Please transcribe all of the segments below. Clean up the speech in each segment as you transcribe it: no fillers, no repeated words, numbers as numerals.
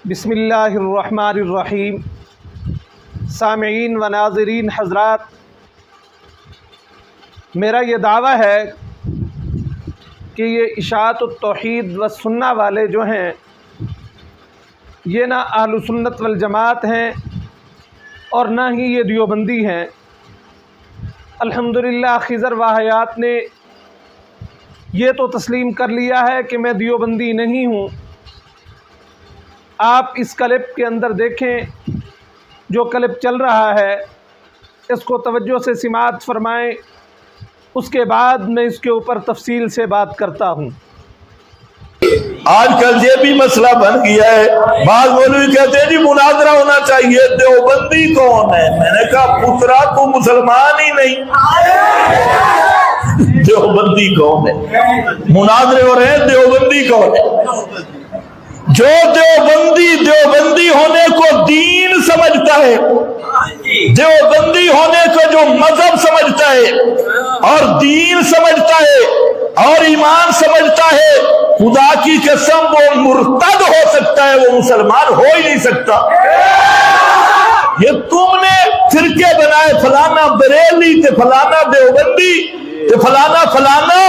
بسم اللہ الرحمن الرحیم۔ سامعین و ناظرین حضرات، میرا یہ دعویٰ ہے کہ یہ اشاعت التوحید و سنہ والے جو ہیں یہ نہ اہل سنت والجماعت ہیں اور نہ ہی یہ دیوبندی ہیں۔ الحمدللہ خضر و حیات نے یہ تو تسلیم کر لیا ہے کہ میں دیوبندی نہیں ہوں۔ آپ اس کلپ کے اندر دیکھیں، جو کلپ چل رہا ہے اس کو توجہ سے سماعت فرمائیں، اس کے بعد میں اس کے اوپر تفصیل سے بات کرتا ہوں۔ آج کل یہ بھی مسئلہ بن گیا ہے، بعض مولوی کہتے ہیں جی مناظرہ ہونا چاہیے، دیوبندی کون ہے؟ میں نے کہا پترا تو مسلمان ہی نہیں، دیوبندی کون ہے؟ مناظرے ہو رہے ہیں، دیوبندی کون ہے؟ جو دیوبندی ہونے کو دین سمجھتا ہے، دیوبندی ہونے کو جو مذہب سمجھتا ہے اور دین سمجھتا ہے اور ایمان سمجھتا ہے، خدا کی قسم وہ مرتد ہو سکتا ہے، وہ مسلمان ہو ہی نہیں سکتا۔ یہ تم نے فرقے بنائے، فلانا بریلی تے فلانا دیوبندی تے فلانا،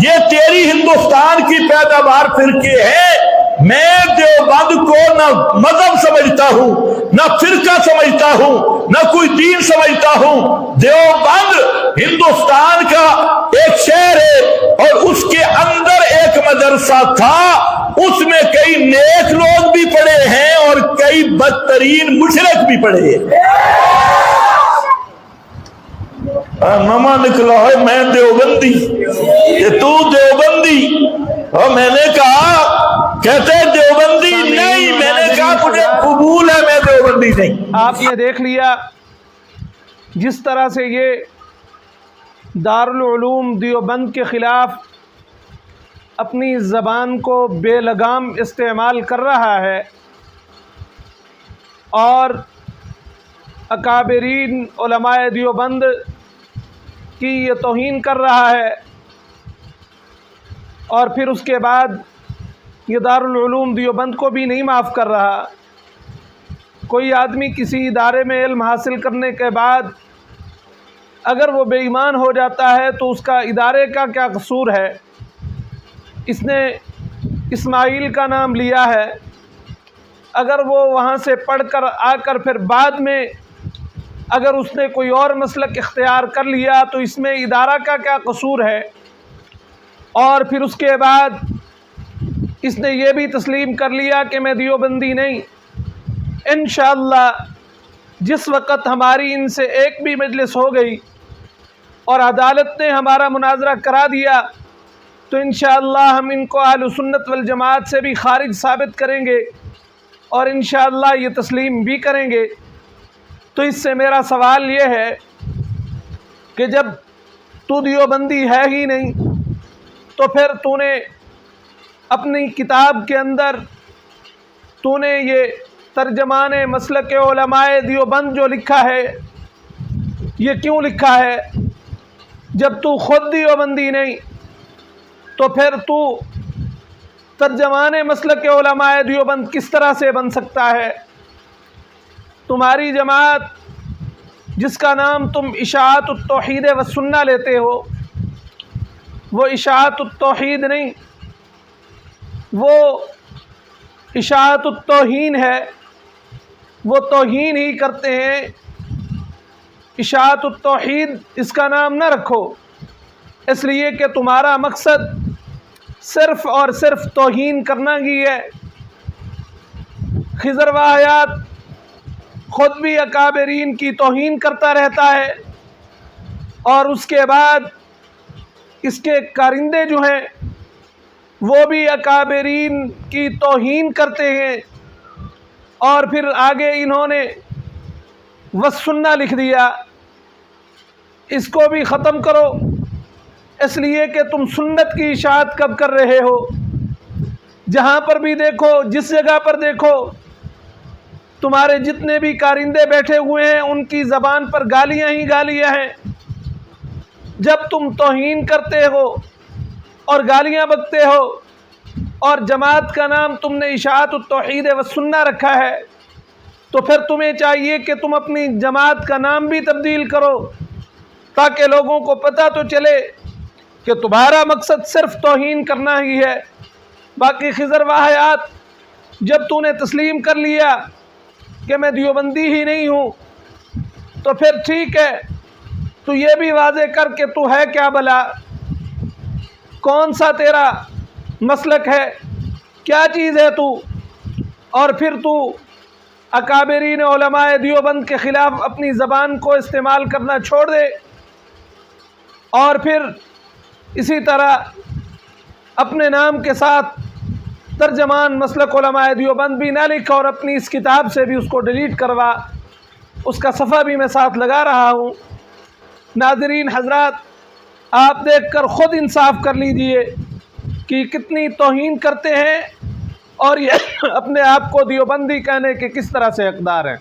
یہ تیری ہندوستان کی پیداوار فرقے ہیں۔ میں دیوبند کو نہ مذہب سمجھتا ہوں، نہ فرقہ سمجھتا ہوں، نہ کوئی دین سمجھتا ہوں۔ دیوبند ہندوستان کا ایک شہر ہے اور اس کے اندر ایک مدرسہ تھا، اس میں کئی نیک لوگ بھی پڑھے ہیں اور کئی بدترین مشرک بھی پڑھے ہیں۔ نما نکلا ہے میں دیوبندی، کہ تو دیوبندی، اور میں نے کہا کہتے دیوبندی نہیں، میں نے کہا مجھے قبول ہے میں دیوبندی نہیں۔ آپ نے دیکھ لیا جس طرح سے یہ دارالعلوم دیوبند کے خلاف اپنی زبان کو بے لگام استعمال کر رہا ہے اور اکابرین علماء دیوبند کی یہ توہین کر رہا ہے، اور پھر اس کے بعد یہ دارالعلوم دیوبند کو بھی نہیں معاف کر رہا۔ کوئی آدمی کسی ادارے میں علم حاصل کرنے کے بعد اگر وہ بے ایمان ہو جاتا ہے تو اس کا ادارے کا کیا قصور ہے؟ اس نے اسماعیل کا نام لیا ہے، اگر وہ وہاں سے پڑھ کر آ کر پھر بعد میں اگر اس نے کوئی اور مسلک اختیار کر لیا تو اس میں ادارہ کا کیا قصور ہے؟ اور پھر اس کے بعد اس نے یہ بھی تسلیم کر لیا کہ میں دیوبندی نہیں۔ انشاءاللہ جس وقت ہماری ان سے ایک بھی مجلس ہو گئی اور عدالت نے ہمارا مناظرہ کرا دیا تو انشاءاللہ ہم ان کو اہل سنت والجماعت سے بھی خارج ثابت کریں گے اور انشاءاللہ یہ تسلیم بھی کریں گے۔ تو اس سے میرا سوال یہ ہے کہ جب تو دیوبندی ہے ہی نہیں تو پھر تو نے اپنی کتاب کے اندر تو نے یہ ترجمان مسلک علماء دیوبند جو لکھا ہے یہ کیوں لکھا ہے؟ جب تو خود دیوبندی نہیں تو پھر تو ترجمان مسلک علماء دیوبند کس طرح سے بن سکتا ہے؟ تمہاری جماعت جس کا نام تم اشاعت التوحید و سنہ لیتے ہو وہ اشاعت التوحید نہیں، وہ اشاعت التوہین ہے، وہ توہین ہی کرتے ہیں۔ اشاعت التوحید اس کا نام نہ رکھو، اس لیے کہ تمہارا مقصد صرف اور صرف توہین کرنا ہی ہے۔ خضر و حیات خود بھی اکابرین کی توہین کرتا رہتا ہے اور اس کے بعد اس کے کارندے جو ہیں وہ بھی اکابرین کی توہین کرتے ہیں، اور پھر آگے انہوں نے والسنہ لکھ دیا۔ اس کو بھی ختم کرو، اس لیے کہ تم سنت کی اشاعت کب کر رہے ہو؟ جہاں پر بھی دیکھو، جس جگہ پر دیکھو، تمہارے جتنے بھی کارندے بیٹھے ہوئے ہیں ان کی زبان پر گالیاں ہی گالیاں ہیں۔ جب تم توہین کرتے ہو اور گالیاں بکتے ہو اور جماعت کا نام تم نے اشاعت التوحید والسنہ رکھا ہے، تو پھر تمہیں چاہیے کہ تم اپنی جماعت کا نام بھی تبدیل کرو تاکہ لوگوں کو پتہ تو چلے کہ تمہارا مقصد صرف توہین کرنا ہی ہے۔ باقی خضر و حیات، جب تو نے تسلیم کر لیا کہ میں دیوبندی ہی نہیں ہوں تو پھر ٹھیک ہے، تو یہ بھی واضح کر کہ تو ہے کیا بھلا، کون سا تیرا مسلک ہے، کیا چیز ہے تو، اور پھر تو اکابرین علماء دیوبند کے خلاف اپنی زبان کو استعمال کرنا چھوڑ دے، اور پھر اسی طرح اپنے نام کے ساتھ ترجمان مسلک علماء دیوبند بھی نہ لکھ اور اپنی اس کتاب سے بھی اس کو ڈیلیٹ کروا، اس کا صفحہ بھی میں ساتھ لگا رہا ہوں۔ ناظرین حضرات، آپ دیکھ کر خود انصاف کر لیجئے کہ کتنی توہین کرتے ہیں اور یہ اپنے آپ کو دیوبندی کہنے کے کس طرح سے حقدار ہیں۔